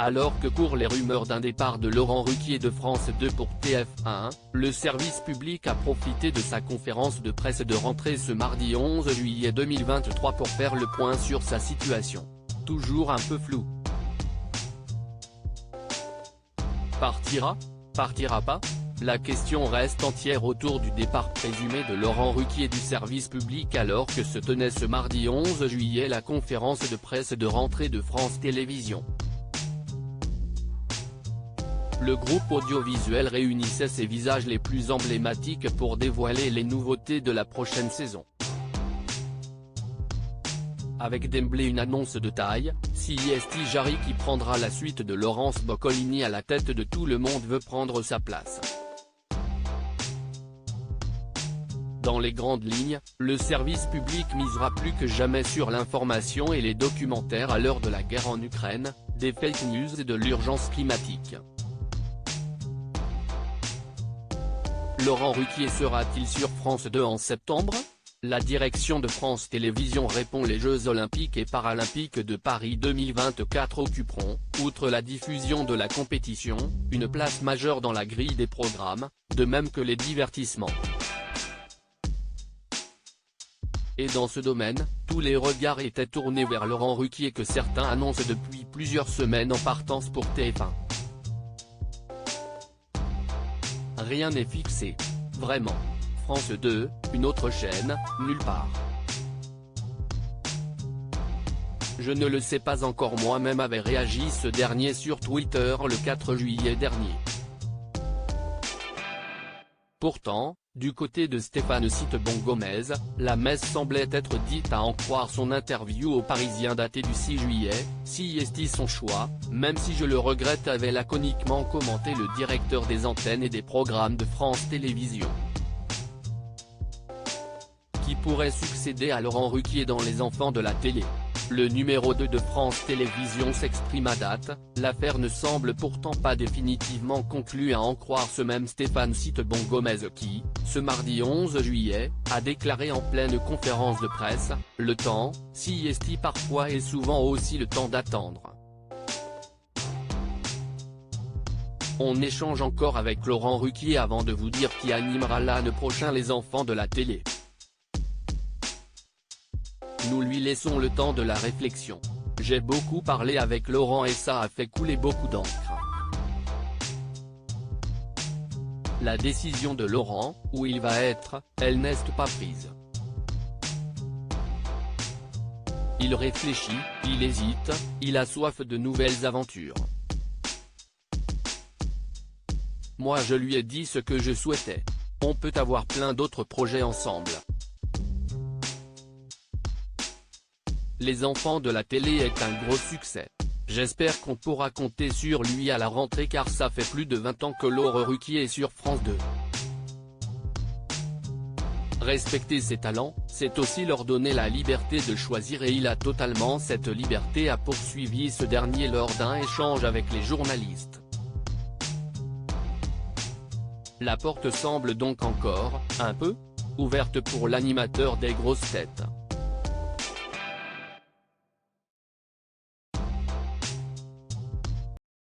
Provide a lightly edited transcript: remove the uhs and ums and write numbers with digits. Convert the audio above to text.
Alors que courent les rumeurs d'un départ de Laurent Ruquier de France 2 pour TF1, le service public a profité de sa conférence de presse de rentrée ce mardi 11 juillet 2023 pour faire le point sur sa situation, toujours un peu floue. Partira? Partira pas? La question reste entière autour du départ présumé de Laurent Ruquier du service public alors que se tenait ce mardi 11 juillet la conférence de presse de rentrée de France Télévisions. Le groupe audiovisuel réunissait ses visages les plus emblématiques pour dévoiler les nouveautés de la prochaine saison. Avec d'emblée une annonce de taille, Siesti Jarry qui prendra la suite de Laurence Boccolini à la tête de Tout le monde veut prendre sa place. Dans les grandes lignes, le service public misera plus que jamais sur l'information et les documentaires à l'heure de la guerre en Ukraine, des fake news et de l'urgence climatique. Laurent Ruquier sera-t-il sur France 2 en septembre? La direction de France Télévisions répond: les Jeux Olympiques et Paralympiques de Paris 2024 occuperont, outre la diffusion de la compétition, une place majeure dans la grille des programmes, de même que les divertissements. Et dans ce domaine, tous les regards étaient tournés vers Laurent Ruquier que certains annoncent depuis plusieurs semaines en partance pour TF1. Rien n'est fixé. Vraiment. France 2, une autre chaîne, nulle part. Je ne le sais pas encore, moi-même avait réagi ce dernier sur Twitter le 4 juillet dernier. Pourtant, du côté de Stéphane Citebon-Gomez, la messe semblait être dite à en croire son interview au Parisien daté du 6 juillet, Siesti son choix, même si je le regrette, avait laconiquement commenté le directeur des antennes et des programmes de France Télévisions. Qui pourrait succéder à Laurent Ruquier dans Les Enfants de la télé? Le numéro 2 de France Télévisions s'exprime à date, l'affaire ne semble pourtant pas définitivement conclue à en croire ce même Stéphane Citebon-Gomez qui, ce mardi 11 juillet, a déclaré en pleine conférence de presse, « Le temps, Siesti parfois et souvent aussi le temps d'attendre. On échange encore avec Laurent Ruquier avant de vous dire qui animera l'année prochaine Les Enfants de la télé. Nous lui laissons le temps de la réflexion. J'ai beaucoup parlé avec Laurent et ça a fait couler beaucoup d'encre. La décision de Laurent, où il va être, elle n'est pas prise. Il réfléchit, il hésite, il a soif de nouvelles aventures. Moi je lui ai dit ce que je souhaitais. On peut avoir plein d'autres projets ensemble. Les Enfants de la télé est un gros succès. J'espère qu'on pourra compter sur lui à la rentrée car ça fait plus de 20 ans que Laurent Ruquier est sur France 2. Respecter ses talents, c'est aussi leur donner la liberté de choisir et il a totalement cette liberté, a poursuivi ce dernier lors d'un échange avec les journalistes. La porte semble donc encore, un peu, ouverte pour l'animateur des grosses têtes.